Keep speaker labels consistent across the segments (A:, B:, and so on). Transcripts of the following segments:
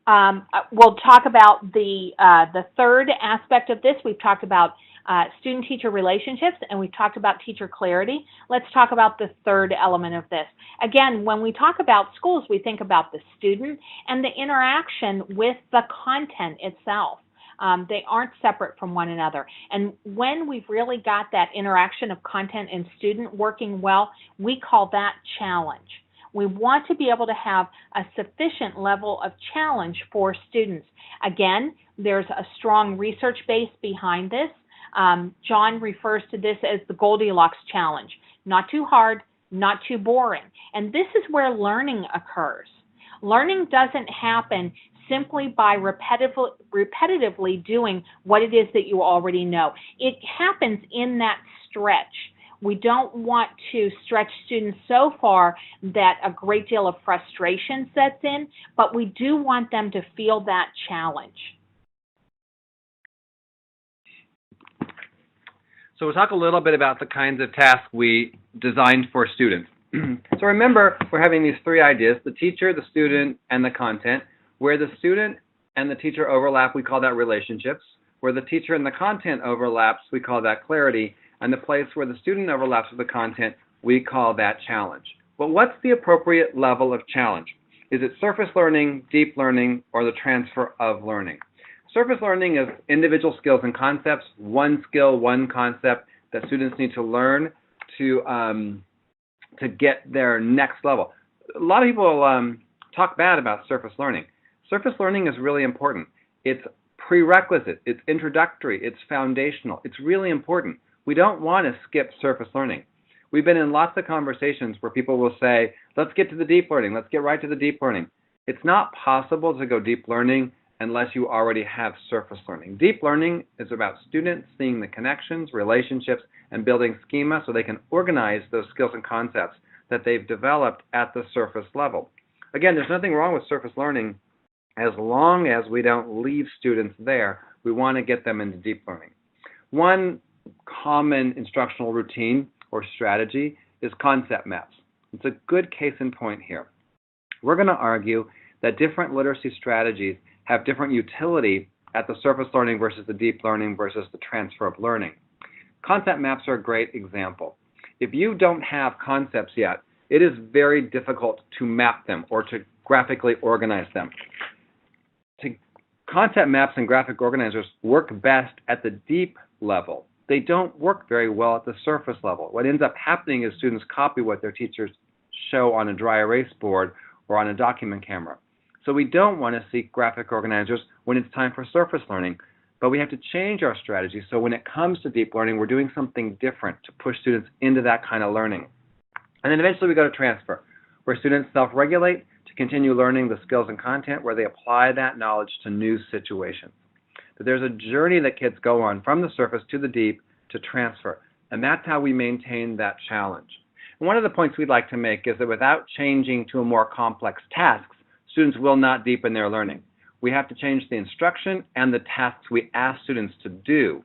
A: We'll talk about the third aspect of this. We've talked about student-teacher relationships, and we've talked about teacher clarity. Let's talk about the third element of this. Again, when we talk about schools, we think about the student and the interaction with the content itself. They aren't separate from one another. And when we've really got that interaction of content and student working well, we call that challenge. We want to be able to have a sufficient level of challenge for students. Again, there's a strong research base behind this. John refers to this as the Goldilocks challenge. Not too hard, not too boring. And this is where learning occurs. Learning doesn't happen simply by repetitively doing what it is that you already know. It happens in that stretch. We don't want to stretch students so far that a great deal of frustration sets in, but we do want them to feel that challenge.
B: So we'll talk a little bit about the kinds of tasks we designed for students. So remember, we're having these three ideas: the teacher, the student, and the content. Where the student and the teacher overlap, we call that relationships. Where the teacher and the content overlaps, we call that clarity. And the place where the student overlaps with the content, we call that challenge. But what's the appropriate level of challenge? Is it surface learning, deep learning, or the transfer of learning? Surface learning is individual skills and concepts, one skill, one concept that students need to learn to get their next level. A lot of people talk bad about surface learning. Surface learning is really important. It's prerequisite, it's introductory, it's foundational, it's really important. We don't want to skip surface learning. We've been in lots of conversations where people will say, let's get to the deep learning, let's get right to the deep learning. It's not possible to go deep learning unless you already have surface learning. Deep learning is about students seeing the connections, relationships, and building schema so they can organize those skills and concepts that they've developed at the surface level. Again, there's nothing wrong with surface learning as long as we don't leave students there. We want to get them into deep learning. One common instructional routine or strategy is concept maps. It's a good case in point here. We're going to argue that different literacy strategies have different utility at the surface learning versus the deep learning versus the transfer of learning. Concept maps are a great example. If you don't have concepts yet, it is very difficult to map them or to graphically organize them. Concept maps and graphic organizers work best at the deep level. They don't work very well at the surface level. What ends up happening is students copy what their teachers show on a dry erase board or on a document camera. So we don't want to seek graphic organizers when it's time for surface learning, but we have to change our strategy so when it comes to deep learning, we're doing something different to push students into that kind of learning. And then eventually we go to transfer, where students self-regulate to continue learning the skills and content, where they apply that knowledge to new situations. But there's a journey that kids go on from the surface to the deep to transfer, and that's how we maintain that challenge. And one of the points we'd like to make is that without changing to a more complex tasks, students will not deepen their learning. We have to change the instruction and the tasks we ask students to do.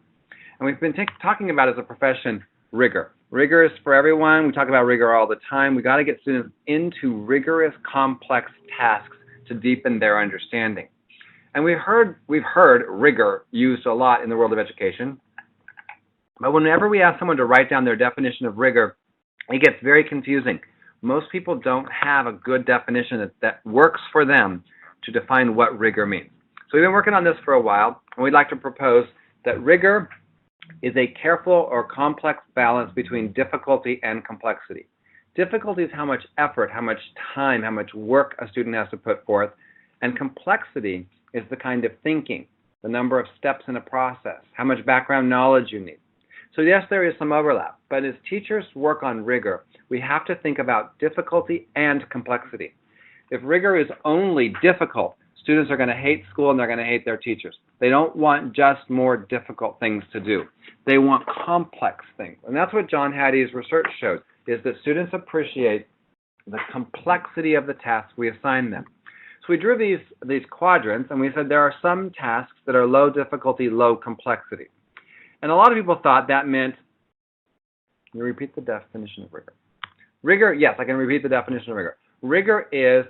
B: And we've been talking about as a profession rigor. Rigor is for everyone. We talk about rigor all the time. We've got to get students into rigorous, complex tasks to deepen their understanding. And we've heard rigor used a lot in the world of education. But whenever we ask someone to write down their definition of rigor, it gets very confusing. Most people don't have a good definition that works for them to define what rigor means. So we've been working on this for a while, and we'd like to propose that rigor is a careful or complex balance between difficulty and complexity. Difficulty is how much effort, how much time, how much work a student has to put forth, and complexity is the kind of thinking, the number of steps in a process, how much background knowledge you need. So yes, there is some overlap, but as teachers work on rigor, we have to think about difficulty and complexity. If rigor is only difficult, students are going to hate school and they're going to hate their teachers. They don't want just more difficult things to do. They want complex things. And that's what John Hattie's research showed, is that students appreciate the complexity of the tasks we assign them. So we drew these quadrants, and we said there are some tasks that are low difficulty, low complexity. And a lot of people thought that meant, can you repeat the definition of rigor? Rigor, yes, I can repeat the definition of rigor. Rigor is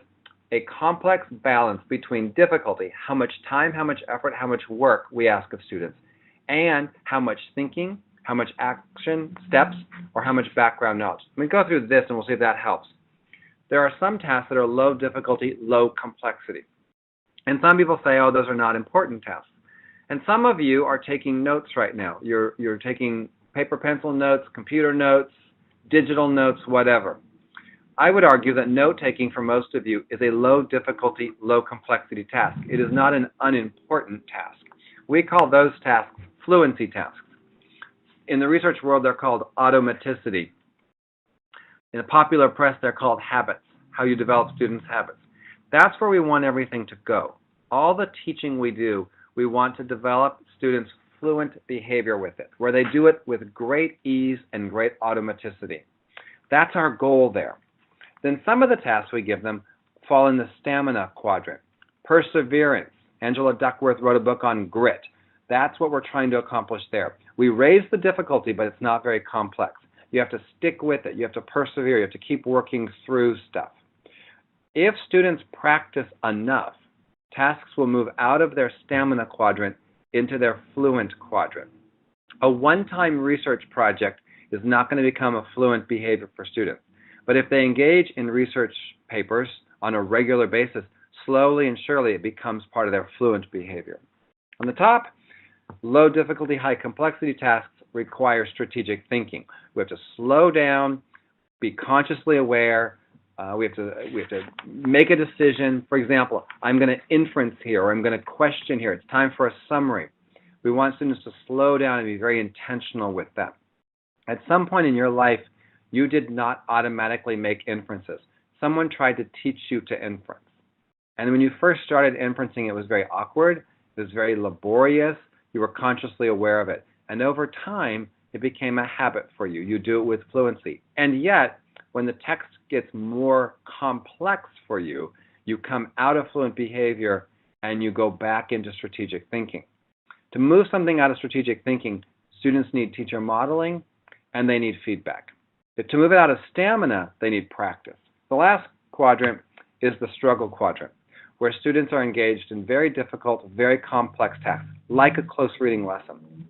B: a complex balance between difficulty, how much time, how much effort, how much work we ask of students, and how much thinking, how much action, steps, or how much background knowledge. Let me go through this and we'll see if that helps. There are some tasks that are low difficulty, low complexity. And some people say, oh, those are not important tasks. And some of you are taking notes right now. You're taking paper, pencil notes, computer notes, digital notes, whatever. I would argue that note-taking for most of you is a low difficulty, low complexity task. It is not an unimportant task. We call those tasks fluency tasks. In the research world, they're called automaticity. In the popular press, they're called habits, how you develop students' habits. That's where we want everything to go. All the teaching we do, we want to develop students' fluent behavior with it, where they do it with great ease and great automaticity. That's our goal there. Then some of the tasks we give them fall in the stamina quadrant. Perseverance. Angela Duckworth wrote a book on grit. That's what we're trying to accomplish there. We raise the difficulty, but it's not very complex. You have to stick with it. You have to persevere. You have to keep working through stuff. If students practice enough, tasks will move out of their stamina quadrant into their fluent quadrant. A one-time research project is not going to become a fluent behavior for students. But if they engage in research papers on a regular basis, slowly and surely it becomes part of their fluent behavior. On the top, low difficulty, high complexity tasks require strategic thinking. We have to slow down, be consciously aware. We have to make a decision. For example, I'm going to inference here, or I'm going to question here. It's time for a summary. We want students to slow down and be very intentional with that. At some point in your life, you did not automatically make inferences. Someone tried to teach you to inference. And when you first started inferencing, it was very awkward. It was very laborious. You were consciously aware of it. And over time, it became a habit for you. You do it with fluency. And yet, when the text gets more complex for you, you come out of fluent behavior and you go back into strategic thinking. To move something out of strategic thinking, students need teacher modeling and they need feedback. To move it out of stamina, they need practice. The last quadrant is the struggle quadrant, where students are engaged in very difficult, very complex tasks, like a close reading lesson.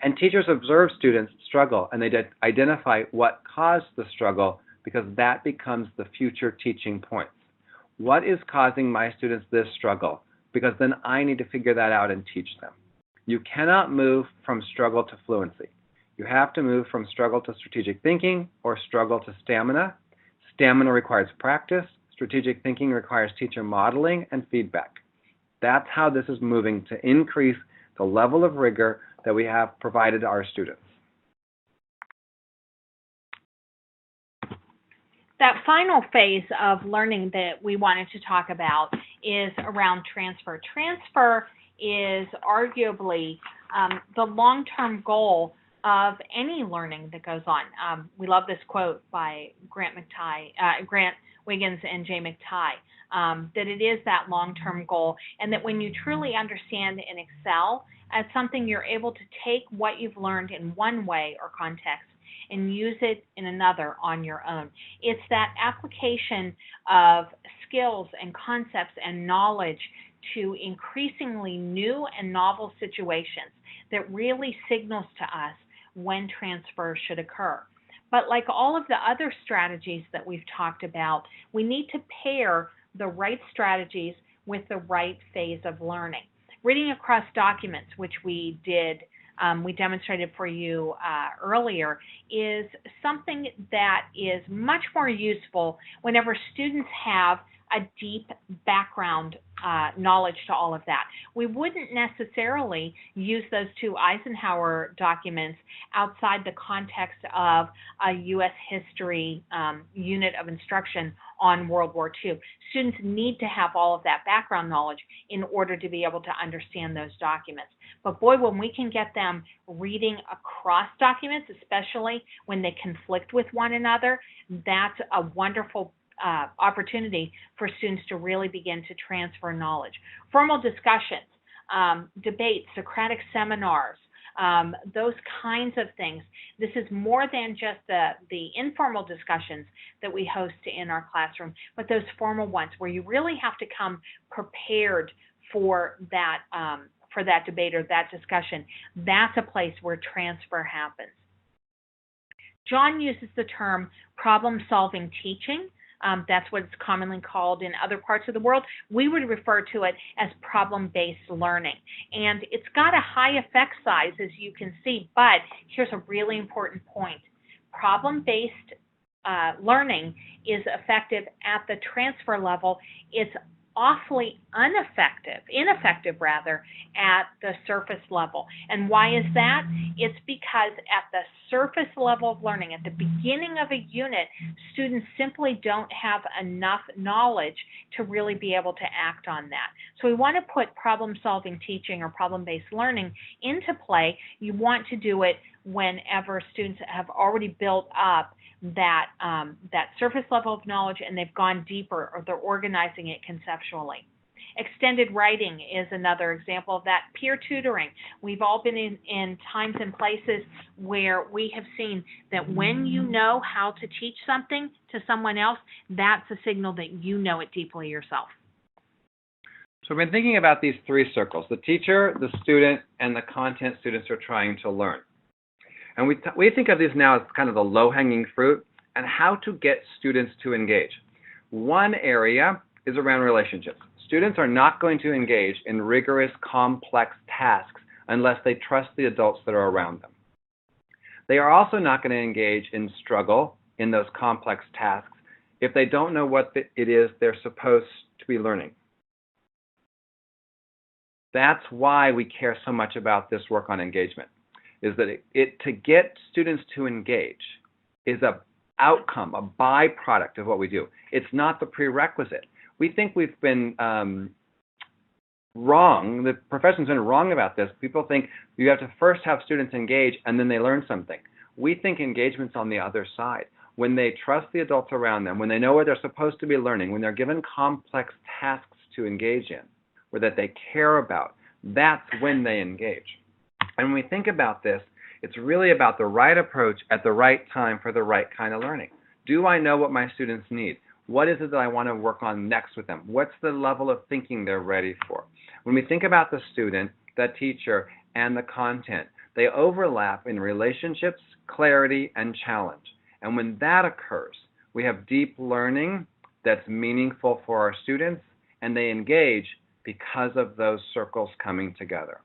B: And teachers observe students struggle, and they identify what caused the struggle, because that becomes the future teaching points. What is causing my students this struggle? Because then I need to figure that out and teach them. You cannot move from struggle to fluency. You have to move from struggle to strategic thinking or struggle to stamina. Stamina requires practice. Strategic thinking requires teacher modeling and feedback. That's how this is moving to increase the level of rigor that we have provided our students.
A: That final phase of learning that we wanted to talk about is around transfer. Transfer is arguably the long-term goal of any learning that goes on. We love this quote by Grant Wiggins and Jay McTighe, that it is that long-term goal, and that when you truly understand and excel at something, you're able to take what you've learned in one way or context and use it in another on your own. It's that application of skills and concepts and knowledge to increasingly new and novel situations that really signals to us when transfer should occur. But like all of the other strategies that we've talked about, we need to pair the right strategies with the right phase of learning. Reading across documents, which we demonstrated for you earlier, is something that is much more useful whenever students have a deep background knowledge to all of that. We wouldn't necessarily use those two Eisenhower documents outside the context of a U.S. history unit of instruction on World War II. Students need to have all of that background knowledge in order to be able to understand those documents. But boy, when we can get them reading across documents, especially when they conflict with one another, that's a wonderful opportunity for students to really begin to transfer knowledge. Formal discussions, debates, Socratic seminars, those kinds of things. This is more than just the informal discussions that we host in our classroom, but those formal ones where you really have to come prepared for that debate or that discussion. That's a place where transfer happens. John uses the term problem-solving teaching. That's what it's commonly called in other parts of the world. We would refer to it as problem-based learning. And it's got a high effect size, as you can see, but here's a really important point. Problem-based learning is effective at the transfer level. It's awfully ineffective rather, at the surface level. And why is that? It's because at the surface level of learning, at the beginning of a unit, students simply don't have enough knowledge to really be able to act on that. So we want to put problem-solving teaching or problem-based learning into play. You want to do it whenever students have already built up that surface level of knowledge and they've gone deeper, or they're organizing it conceptually. Extended writing is another example of that. Peer tutoring. We've all been in times and places where we have seen that when you know how to teach something to someone else, that's a signal that you know it deeply yourself.
B: So we've been thinking about these three circles: the teacher, the student, and the content students are trying to learn. And we think of these now as kind of the low-hanging fruit and how to get students to engage. One area is around relationships. Students are not going to engage in rigorous, complex tasks unless they trust the adults that are around them. They are also not going to engage in struggle in those complex tasks if they don't know what it is they're supposed to be learning. That's why we care so much about this work on engagement, is that to get students to engage is an outcome, a byproduct of what we do. It's not the prerequisite. We think we've been wrong. The profession's been wrong about this. People think you have to first have students engage and then they learn something. We think engagement's on the other side. When they trust the adults around them, when they know what they're supposed to be learning, when they're given complex tasks to engage in, or that they care about, that's when they engage. And when we think about this, it's really about the right approach at the right time for the right kind of learning. Do I know what my students need? What is it that I want to work on next with them? What's the level of thinking they're ready for? When we think about the student, the teacher, and the content, they overlap in relationships, clarity, and challenge. And when that occurs, we have deep learning that's meaningful for our students, and they engage because of those circles coming together.